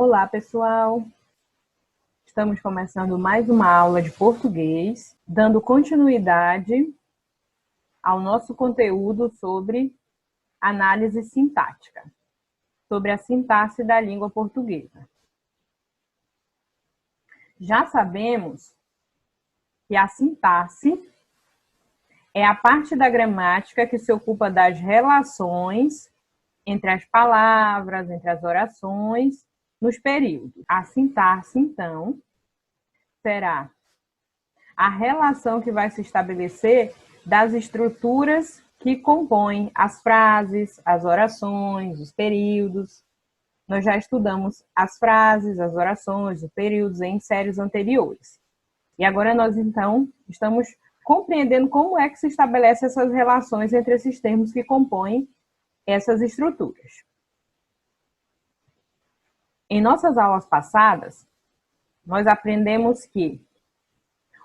Olá, pessoal! Estamos começando mais uma aula de português, dando continuidade ao nosso conteúdo sobre análise sintática, sobre a sintaxe da língua portuguesa. Já sabemos que a sintaxe é a parte da gramática que se ocupa das relações entre as palavras, entre as orações, nos períodos. A sintaxe, então, será a relação que vai se estabelecer das estruturas que compõem as frases, as orações, os períodos. Nós já estudamos as frases, as orações, os períodos em séries anteriores. E agora nós, então, estamos compreendendo como é que se estabelece essas relações entre esses termos que compõem essas estruturas. Em nossas aulas passadas, nós aprendemos que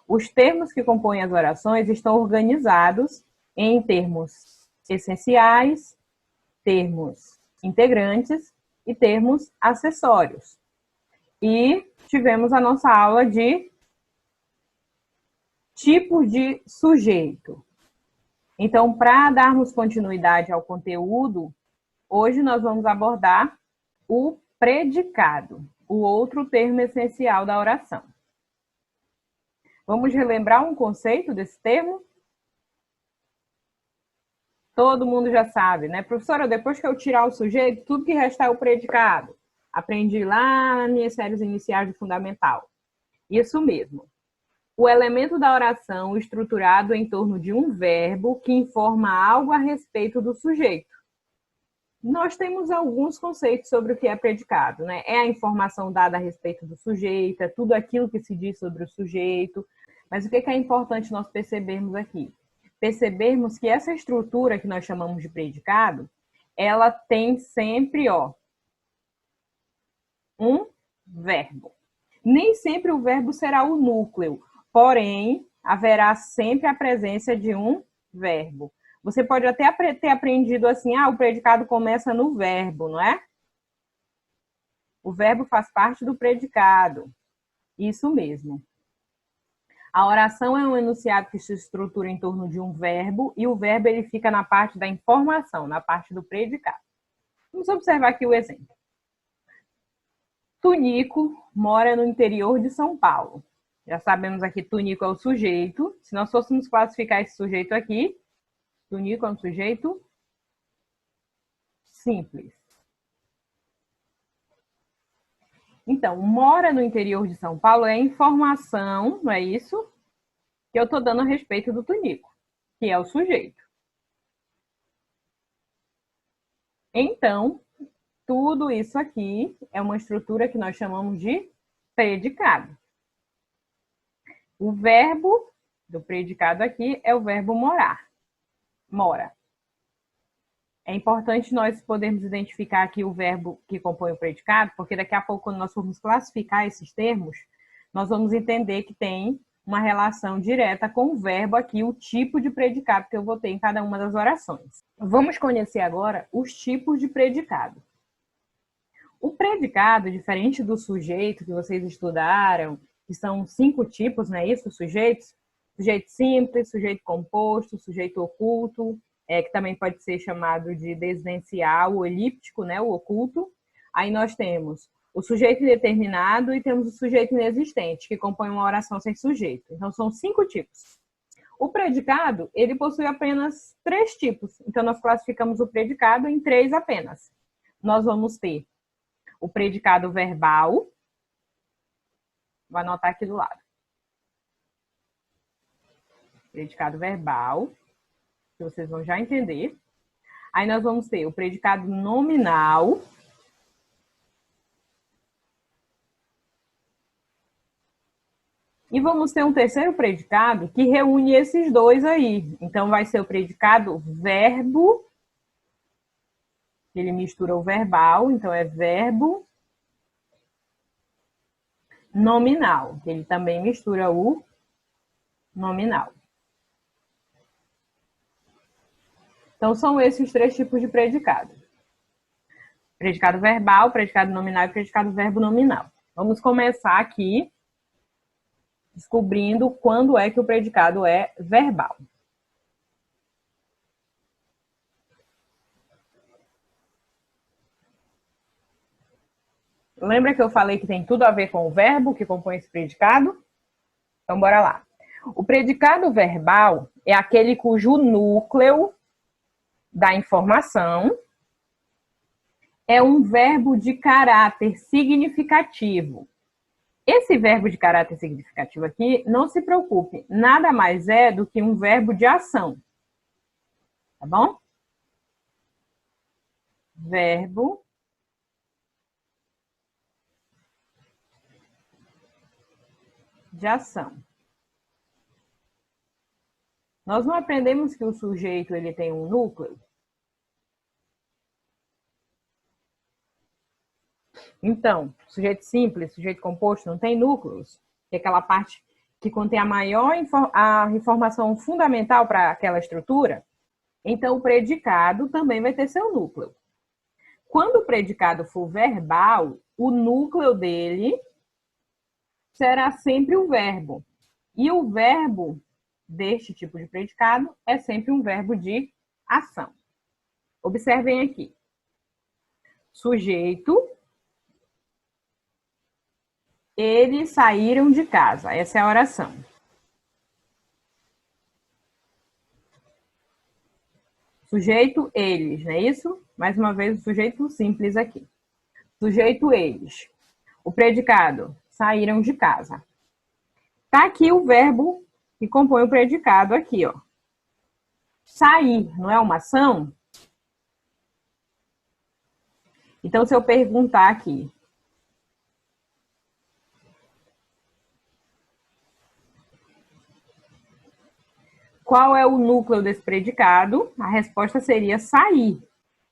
os termos que compõem as orações estão organizados em termos essenciais, termos integrantes e termos acessórios. E tivemos a nossa aula de tipos de sujeito. Então, para darmos continuidade ao conteúdo, hoje nós vamos abordar o predicado, o outro termo essencial da oração. Vamos relembrar um conceito desse termo? Todo mundo já sabe, né? Professora, depois que eu tirar o sujeito, tudo que resta é o predicado. Aprendi lá nas minhas séries iniciais do fundamental. Isso mesmo. O elemento da oração estruturado em torno de um verbo que informa algo a respeito do sujeito. Nós temos alguns conceitos sobre o que é predicado, né? É a informação dada a respeito do sujeito, é tudo aquilo que se diz sobre o sujeito. Mas o que é importante nós percebermos aqui? Percebermos que essa estrutura que nós chamamos de predicado, ela tem sempre, um verbo. Nem sempre o verbo será o núcleo, porém, haverá sempre a presença de um verbo. Você pode até ter aprendido assim, o predicado começa no verbo, não é? O verbo faz parte do predicado. Isso mesmo. A oração é um enunciado que se estrutura em torno de um verbo e o verbo ele fica na parte da informação, na parte do predicado. Vamos observar aqui o exemplo. Tunico mora no interior de São Paulo. Já sabemos aqui que Tunico é o sujeito. Se nós fôssemos classificar esse sujeito aqui, Tunico é um sujeito simples. Então, mora no interior de São Paulo é informação, não é isso? Que eu estou dando a respeito do Tunico, que é o sujeito. Então, tudo isso aqui é uma estrutura que nós chamamos de predicado. O verbo do predicado aqui é o verbo morar. Mora. É importante nós podermos identificar aqui o verbo que compõe o predicado, porque daqui a pouco, quando nós formos classificar esses termos, nós vamos entender que tem uma relação direta com o verbo aqui, o tipo de predicado que eu vou ter em cada uma das orações. Vamos conhecer agora os tipos de predicado. O predicado, diferente do sujeito que vocês estudaram, que são 5 tipos, não é isso? Sujeitos. Sujeito simples, sujeito composto, sujeito oculto, que também pode ser chamado de desidencial, o elíptico, né, o oculto. Aí nós temos o sujeito indeterminado e temos o sujeito inexistente, que compõe uma oração sem sujeito. Então, são 5 tipos. O predicado, ele possui apenas 3 tipos. Então, nós classificamos o predicado em 3 apenas. Nós vamos ter o predicado verbal. Vou anotar aqui do lado. Predicado verbal, que vocês vão já entender. Aí nós vamos ter o predicado nominal. E vamos ter um terceiro predicado que reúne esses dois aí. Então, vai ser o predicado verbo. Ele mistura o verbal, então é verbo nominal. Ele também mistura o nominal. Então, são esses 3 tipos de predicado. Predicado verbal, predicado nominal e predicado verbo nominal. Vamos começar aqui descobrindo quando é que o predicado é verbal. Lembra que eu falei que tem tudo a ver com o verbo que compõe esse predicado? Então, bora lá. O predicado verbal é aquele cujo núcleo da informação é um verbo de caráter significativo. Esse verbo de caráter significativo aqui, não se preocupe, nada mais é do que um verbo de ação. Tá bom? Verbo de ação. Nós não aprendemos que o sujeito ele tem um núcleo? Então, sujeito simples, sujeito composto, não tem núcleos, que é aquela parte que contém a informação fundamental para aquela estrutura. Então, o predicado também vai ter seu núcleo. Quando o predicado for verbal, o núcleo dele será sempre o verbo. E o verbo deste tipo de predicado é sempre um verbo de ação. Observem aqui. Sujeito, eles saíram de casa. Essa é a oração. Sujeito, eles, não é isso? Mais uma vez, o sujeito simples aqui. Sujeito, eles. O predicado, saíram de casa. Tá aqui o verbo que compõe o predicado aqui, ó. Sair, não é uma ação? Então, se eu perguntar aqui, qual é o núcleo desse predicado? A resposta seria sair.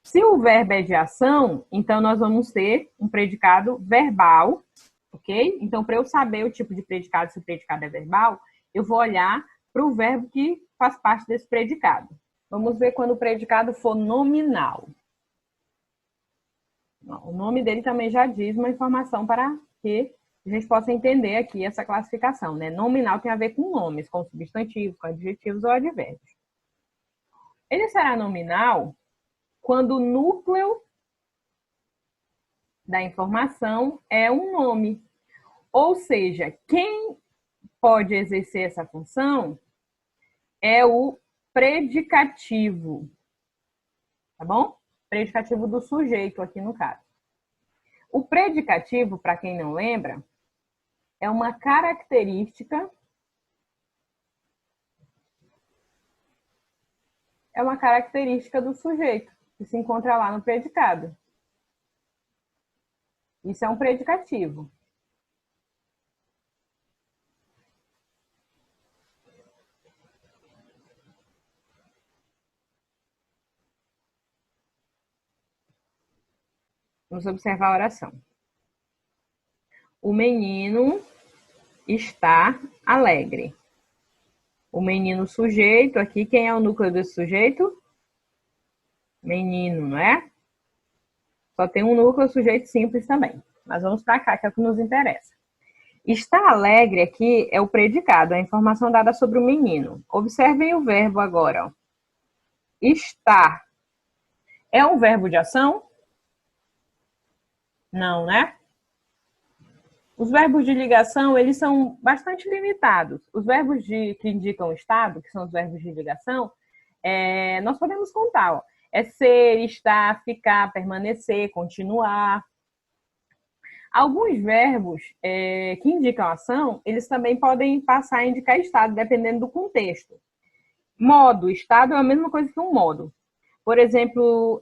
Se o verbo é de ação, então nós vamos ter um predicado verbal, ok? Então, para eu saber o tipo de predicado, se o predicado é verbal, eu vou olhar para o verbo que faz parte desse predicado. Vamos ver quando o predicado for nominal. O nome dele também já diz uma informação para que a gente possa entender aqui essa classificação, né? Nominal tem a ver com nomes, com substantivos, com adjetivos ou advérbios. Ele será nominal quando o núcleo da informação é um nome. Ou seja, quem pode exercer essa função é o predicativo. Tá bom? Predicativo do sujeito aqui no caso. O predicativo, para quem não lembra, é uma característica do sujeito, que se encontra lá no predicado. Isso é um predicativo. Vamos observar a oração. O menino está alegre. O menino sujeito, aqui, quem é o núcleo desse sujeito? Menino, não é? Só tem um núcleo sujeito simples também. Mas vamos para cá, que é o que nos interessa. Está alegre aqui é o predicado, a informação dada sobre o menino. Observem o verbo agora. Ó. Está. É um verbo de ação? Não, né? Os verbos de ligação, eles são bastante limitados. Os verbos que indicam estado, que são os verbos de ligação, nós podemos contar. Ó. É ser, estar, ficar, permanecer, continuar. Alguns verbos que indicam ação, eles também podem passar a indicar estado, dependendo do contexto. Modo, estado é a mesma coisa que um modo. Por exemplo,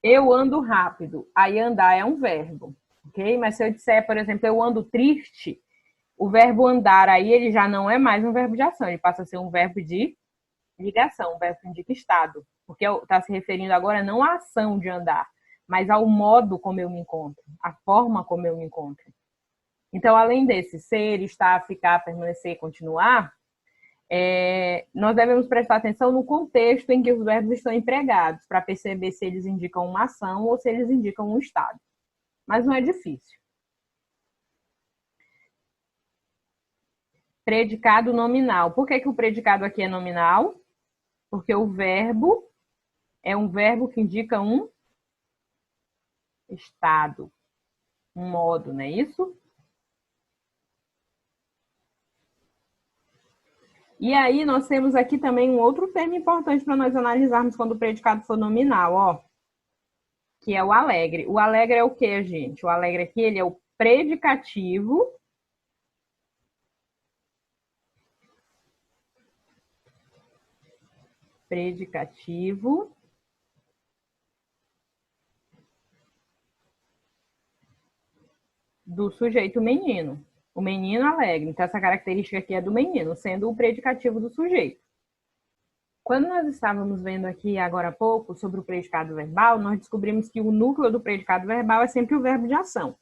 eu ando rápido. Aí andar é um verbo, ok? Mas se eu disser, por exemplo, eu ando triste, o verbo andar aí ele já não é mais um verbo de ação, ele passa a ser um verbo de ligação, um verbo que indica estado. Porque está se referindo agora não à ação de andar, mas ao modo como eu me encontro, a forma como eu me encontro. Então, além desse ser, estar, ficar, permanecer, continuar, Nós devemos prestar atenção no contexto em que os verbos estão empregados, para perceber se eles indicam uma ação ou se eles indicam um estado. Mas não é difícil. Predicado nominal. Por que o predicado aqui é nominal? Porque o verbo é um verbo que indica um estado, um modo, não é isso? E aí nós temos aqui também um outro termo importante para nós analisarmos quando o predicado for nominal, ó, que é o alegre. O alegre é o que, gente? O alegre aqui, ele é o predicativo do sujeito menino. O menino alegre. Então, essa característica aqui é do menino, sendo o predicativo do sujeito. Quando nós estávamos vendo aqui agora há pouco sobre o predicado verbal, nós descobrimos que o núcleo do predicado verbal é sempre o verbo de ação.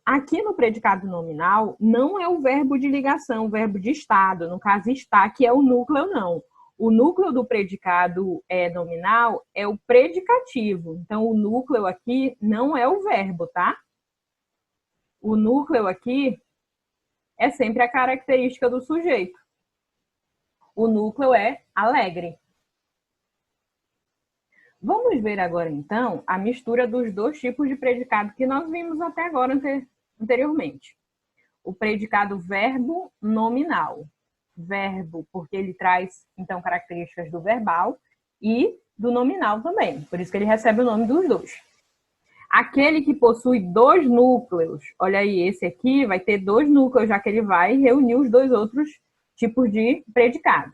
Aqui no predicado nominal, não é o verbo de ligação, o verbo de estado. No caso, está, que é o núcleo, não. O núcleo do predicado nominal é o predicativo. Então, o núcleo aqui não é o verbo, tá? O núcleo aqui é sempre a característica do sujeito. O núcleo é alegre. Vamos ver agora, então, a mistura dos dois tipos de predicado que nós vimos até agora anteriormente. O predicado verbo nominal. Verbo, porque ele traz, então, características do verbal e do nominal também. Por isso que ele recebe o nome dos dois. Aquele que possui dois núcleos, olha aí, esse aqui vai ter dois núcleos, já que ele vai reunir os dois outros tipos de predicado.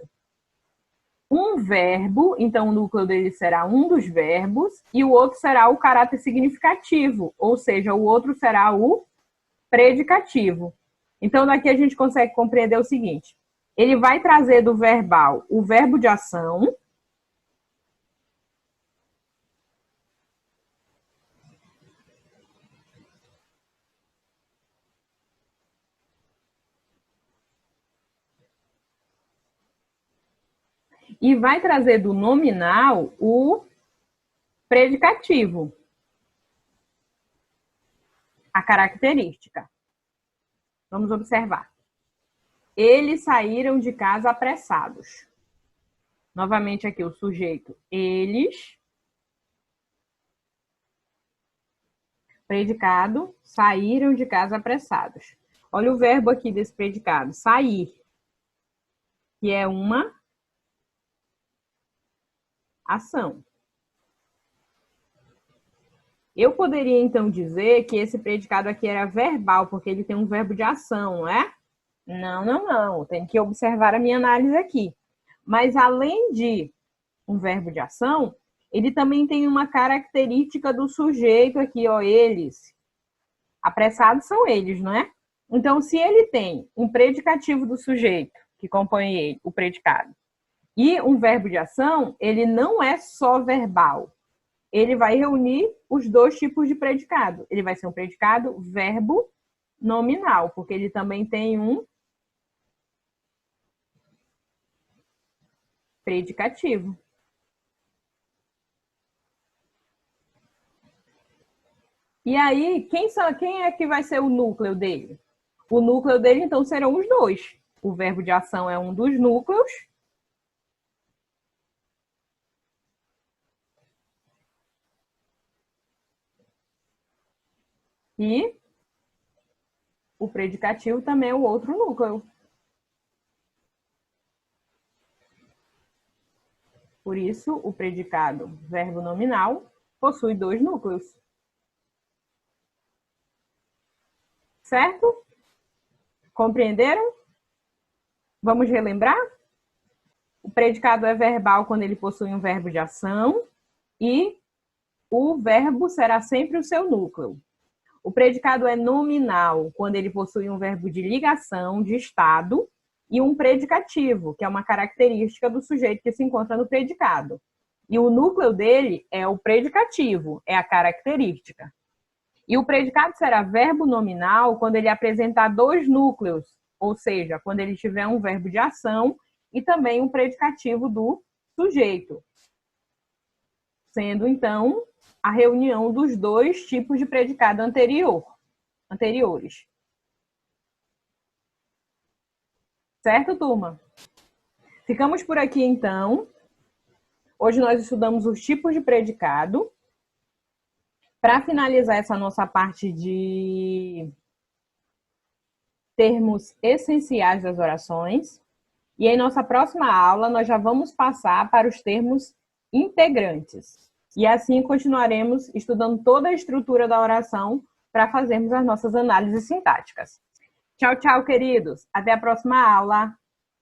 Um verbo, então o núcleo dele será um dos verbos, e o outro será o caráter significativo, ou seja, o outro será o predicativo. Então, daqui a gente consegue compreender o seguinte: ele vai trazer do verbal o verbo de ação, e vai trazer do nominal o predicativo, a característica. Vamos observar. Eles saíram de casa apressados. Novamente aqui o sujeito, eles. Predicado, saíram de casa apressados. Olha o verbo aqui desse predicado, sair, que é uma ação. Eu poderia, então, dizer que esse predicado aqui era verbal, porque ele tem um verbo de ação, não é? Não, não, não. Tem que observar a minha análise aqui. Mas, além de um verbo de ação, ele também tem uma característica do sujeito aqui, ó, eles. Apressados são eles, não é? Então, se ele tem um predicativo do sujeito, que compõe ele, o predicado, e um verbo de ação, ele não é só verbal. Ele vai reunir os dois tipos de predicado. Ele vai ser um predicado verbo nominal, porque ele também tem um predicativo. E aí, quem é que vai ser o núcleo dele? O núcleo dele, então, serão os dois. O verbo de ação é um dos núcleos. E o predicativo também é o outro núcleo. Por isso, o predicado verbo nominal possui dois núcleos. Certo? Compreenderam? Vamos relembrar? O predicado é verbal quando ele possui um verbo de ação e o verbo será sempre o seu núcleo. O predicado é nominal quando ele possui um verbo de ligação, de estado, e um predicativo, que é uma característica do sujeito que se encontra no predicado. E o núcleo dele é o predicativo, é a característica. E o predicado será verbo nominal quando ele apresentar dois núcleos, ou seja, quando ele tiver um verbo de ação e também um predicativo do sujeito, sendo, então, a reunião dos dois tipos de predicado anteriores. Certo, turma? Ficamos por aqui, então. Hoje nós estudamos os tipos de predicado. Para finalizar essa nossa parte de termos essenciais das orações, e em nossa próxima aula nós já vamos passar para os termos integrantes. E assim continuaremos estudando toda a estrutura da oração para fazermos as nossas análises sintáticas. Tchau, tchau, queridos. Até a próxima aula.